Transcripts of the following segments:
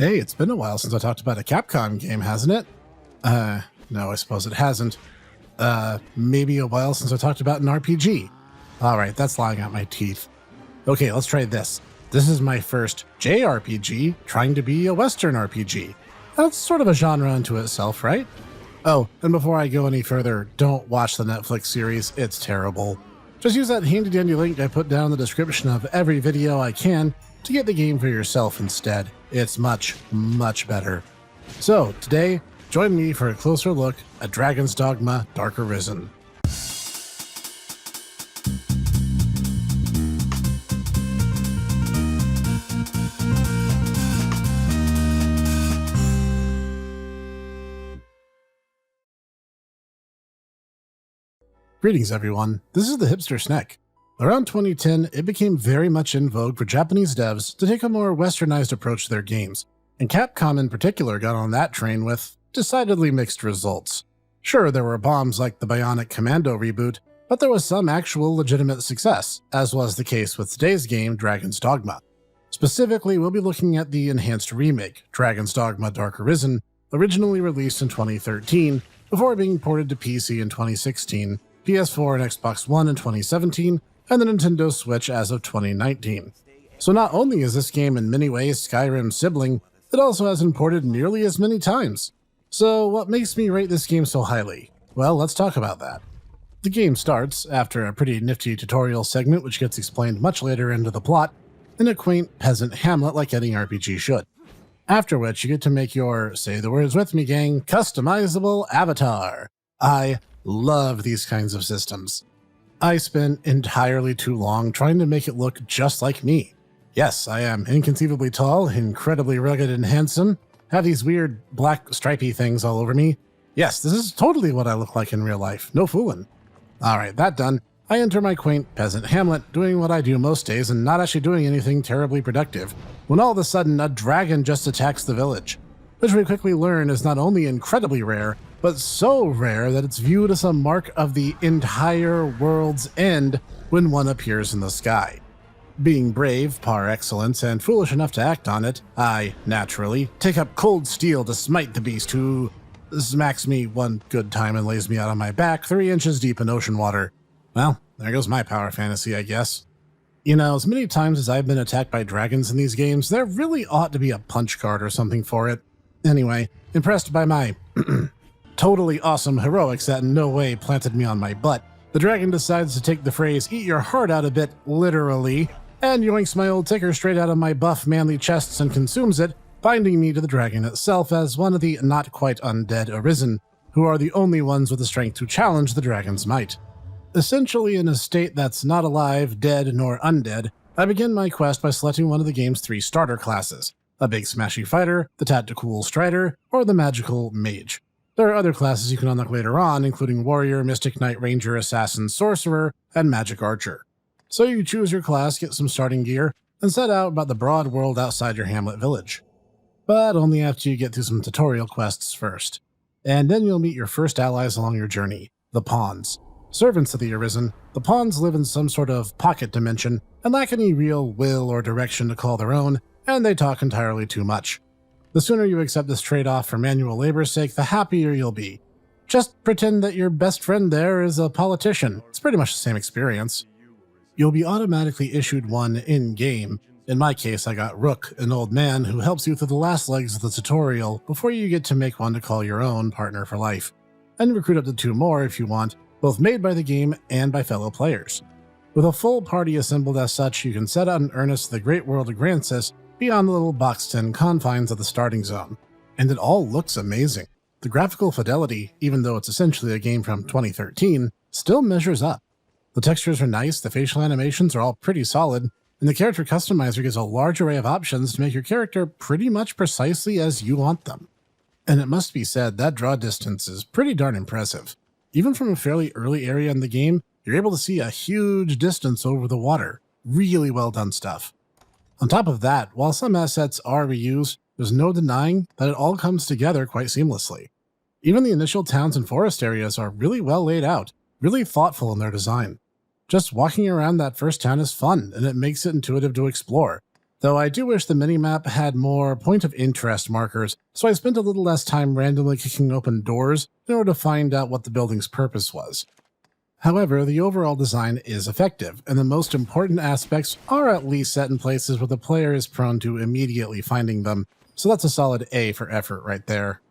Hey, it's been a while since I talked about a Capcom game, hasn't it? No, I suppose it hasn't. Maybe a while since I talked about an RPG. Alright, that's lying out my teeth. Okay, let's try this. This is my first JRPG trying to be a Western RPG. That's sort of a genre unto itself, right? Oh, and before I go any further, don't watch the Netflix series, it's terrible. Just use that handy-dandy link I put down in the description of every video I can to get the game for yourself instead. It's much, much better. So, today, join me for a closer look at Dragon's Dogma Dark Arisen. Greetings everyone, this is the Hipster Snek. Around 2010, it became very much in vogue for Japanese devs to take a more westernized approach to their games, and Capcom in particular got on that train with decidedly mixed results. Sure, there were bombs like the Bionic Commando reboot, but there was some actual legitimate success, as was the case with today's game, Dragon's Dogma. Specifically, we'll be looking at the enhanced remake, Dragon's Dogma Dark Arisen, originally released in 2013, before being ported to PC in 2016, PS4 and Xbox One in 2017, and the Nintendo Switch as of 2019. So not only is this game in many ways Skyrim's sibling, it also has been ported nearly as many times. So what makes me rate this game so highly? Well, let's talk about that. The game starts, after a pretty nifty tutorial segment which gets explained much later into the plot, in a quaint peasant hamlet like any RPG should. After which you get to make your, say the words with me gang, customizable avatar. I love these kinds of systems. I spent entirely too long trying to make it look just like me. Yes, I am inconceivably tall, incredibly rugged and handsome, have these weird black stripy things all over me. Yes, this is totally what I look like in real life, no fooling. Alright, that done, I enter my quaint peasant hamlet, doing what I do most days and not actually doing anything terribly productive, when all of a sudden a dragon just attacks the village, which we quickly learn is not only incredibly rare, but so rare that it's viewed as a mark of the entire world's end when one appears in the sky. Being brave par excellence and foolish enough to act on it, I, naturally, take up cold steel to smite the beast who smacks me one good time and lays me out on my back 3 inches deep in ocean water. Well, there goes my power fantasy, I guess. You know, as many times as I've been attacked by dragons in these games, there really ought to be a punch card or something for it. Anyway, impressed by my totally awesome heroics that in no way planted me on my butt, the dragon decides to take the phrase "eat your heart out" a bit literally, and yoinks my old ticker straight out of my buff manly chests and consumes it, binding me to the dragon itself as one of the not quite undead Arisen, who are the only ones with the strength to challenge the dragon's might. Essentially in a state that's not alive, dead, nor undead, I begin my quest by selecting one of the game's 3 starter classes, a big smashy fighter, the tactical strider, or the magical mage. There are other classes you can unlock later on, including warrior, mystic knight, ranger, assassin, sorcerer, and magic archer. So you choose your class, get some starting gear, and set out about the broad world outside your hamlet village. But only after you get through some tutorial quests first. And then you'll meet your first allies along your journey, the pawns. Servants of the Arisen, the pawns live in some sort of pocket dimension and lack any real will or direction to call their own, and they talk entirely too much. The sooner you accept this trade-off for manual labor's sake, the happier you'll be. Just pretend that your best friend there is a politician. It's pretty much the same experience. You'll be automatically issued one in-game. In my case, I got Rook, an old man who helps you through the last legs of the tutorial before you get to make one to call your own partner for life. And recruit up to 2 more if you want, both made by the game and by fellow players. With a full party assembled as such, you can set out in earnest to the great world of Grancis beyond the little boxed-in confines of the starting zone. And it all looks amazing. The graphical fidelity, even though it's essentially a game from 2013, still measures up. The textures are nice, the facial animations are all pretty solid, and the character customizer gives a large array of options to make your character pretty much precisely as you want them. And it must be said that draw distance is pretty darn impressive. Even from a fairly early area in the game, you're able to see a huge distance over the water. Really well done stuff. On top of that, while some assets are reused, there's no denying that it all comes together quite seamlessly. Even the initial towns and forest areas are really well laid out, really thoughtful in their design. Just walking around that first town is fun, and it makes it intuitive to explore. Though I do wish the minimap had more point of interest markers, so I spent a little less time randomly kicking open doors in order to find out what the building's purpose was. However, the overall design is effective, and the most important aspects are at least set in places where the player is prone to immediately finding them, so that's a solid A for effort right there.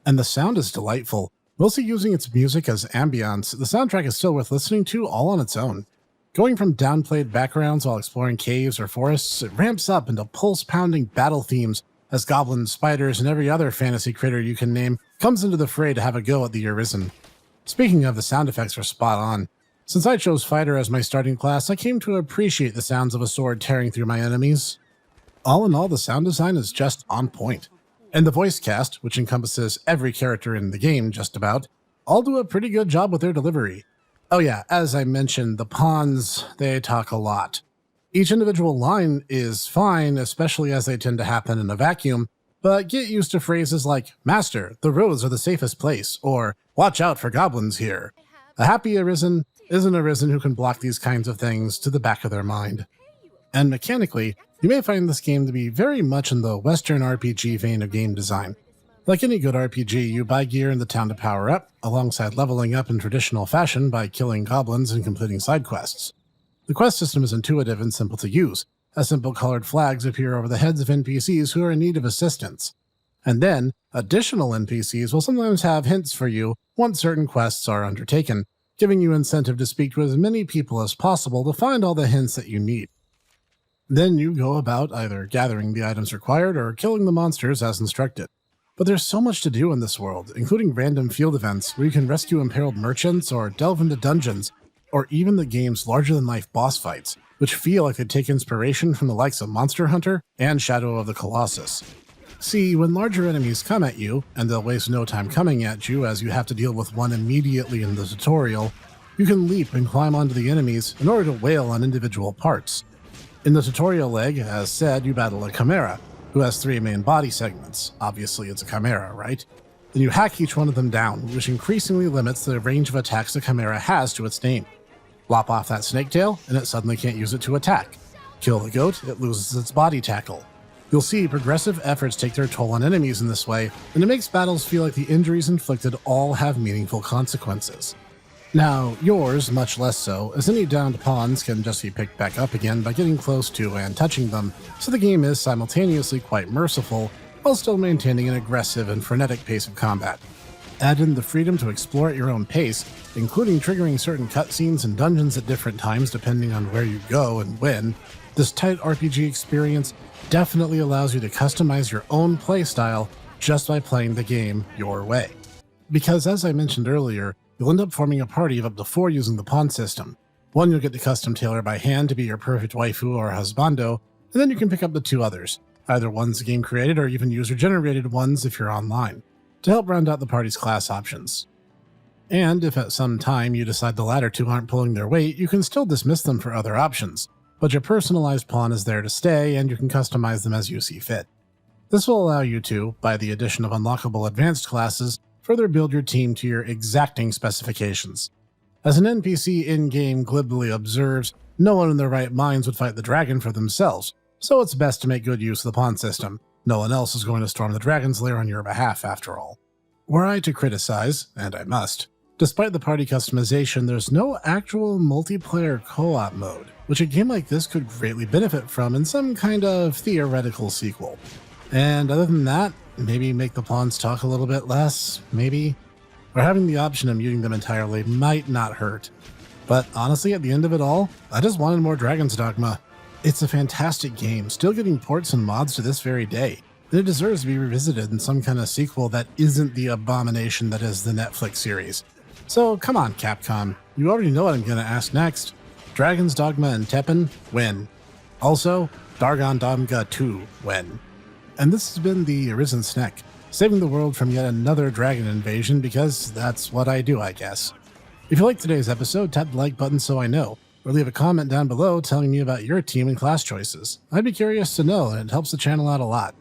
And the sound is delightful. Mostly using its music as ambience, the soundtrack is still worth listening to all on its own. Going from downplayed backgrounds while exploring caves or forests, it ramps up into pulse-pounding battle themes as goblins, spiders, and every other fantasy critter you can name comes into the fray to have a go at the Arisen. Speaking of, the sound effects are spot on. Since I chose Fighter as my starting class, I came to appreciate the sounds of a sword tearing through my enemies. All in all, the sound design is just on point. And the voice cast, which encompasses every character in the game just about, all do a pretty good job with their delivery. Oh yeah, as I mentioned, the pawns, they talk a lot. Each individual line is fine, especially as they tend to happen in a vacuum, but get used to phrases like, "Master, the roads are the safest place," or "Watch out for goblins here." A happy Arisen is an Arisen who can block these kinds of things to the back of their mind. And mechanically, you may find this game to be very much in the Western RPG vein of game design. Like any good RPG, you buy gear in the town to power up, alongside leveling up in traditional fashion by killing goblins and completing side quests. The quest system is intuitive and simple to use, as simple colored flags appear over the heads of NPCs who are in need of assistance. And then, additional NPCs will sometimes have hints for you once certain quests are undertaken, giving you incentive to speak to as many people as possible to find all the hints that you need. Then you go about either gathering the items required or killing the monsters as instructed. But there's so much to do in this world, including random field events where you can rescue imperiled merchants or delve into dungeons, or even the game's larger-than-life boss fights, which feel like they take inspiration from the likes of Monster Hunter and Shadow of the Colossus. See, when larger enemies come at you, and they'll waste no time coming at you as you have to deal with one immediately in the tutorial, you can leap and climb onto the enemies in order to wail on individual parts. In the tutorial leg, as said, you battle a chimera, who has 3 main body segments. Obviously it's a chimera, right? Then you hack each one of them down, which increasingly limits the range of attacks the chimera has to its name. Lop off that snake tail, and it suddenly can't use it to attack. Kill the goat, it loses its body tackle. You'll see progressive efforts take their toll on enemies in this way, and it makes battles feel like the injuries inflicted all have meaningful consequences. Now, yours much less so, as any downed pawns can just be picked back up again by getting close to and touching them, so the game is simultaneously quite merciful, while still maintaining an aggressive and frenetic pace of combat. Add in the freedom to explore at your own pace, including triggering certain cutscenes and dungeons at different times depending on where you go and when. This tight RPG experience definitely allows you to customize your own playstyle just by playing the game your way. Because as I mentioned earlier, you'll end up forming a party of up to 4 using the pawn system. One you'll get to custom tailor by hand to be your perfect waifu or husbando, and then you can pick up the 2 others, either ones the game created or even user-generated ones if you're online, to help round out the party's class options. And if at some time you decide the latter 2 aren't pulling their weight, you can still dismiss them for other options, but your personalized pawn is there to stay and you can customize them as you see fit. This will allow you to, by the addition of unlockable advanced classes, further build your team to your exacting specifications. As an NPC in-game glibly observes, no one in their right minds would fight the dragon for themselves, so it's best to make good use of the pawn system. No one else is going to storm the dragon's lair on your behalf, after all. Were I to criticize, and I must, despite the party customization, there's no actual multiplayer co-op mode, which a game like this could greatly benefit from in some kind of theoretical sequel. And other than that, maybe make the pawns talk a little bit less, maybe? Or having the option of muting them entirely might not hurt. But honestly, at the end of it all, I just wanted more Dragon's Dogma. It's a fantastic game, still getting ports and mods to this very day, and it deserves to be revisited in some kind of sequel that isn't the abomination that is the Netflix series. So come on, Capcom, you already know what I'm gonna ask next. Dragon's Dogma and Teppen, when? Also, Dargon Dogma 2, when? And this has been the Arisen Snek, saving the world from yet another dragon invasion because that's what I do, I guess. If you liked today's episode, tap the like button so I know, or leave a comment down below telling me about your team and class choices. I'd be curious to know, and it helps the channel out a lot.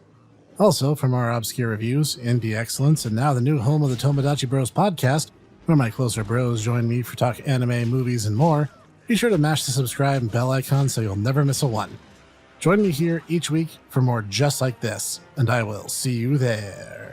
Also, from our obscure reviews, indie excellence, and now the new home of the Tomodachi Bros podcast, where my closer bros join me for talk anime, movies, and more, be sure to mash the subscribe and bell icon so you'll never miss a one. Join me here each week for more just like this, and I will see you there.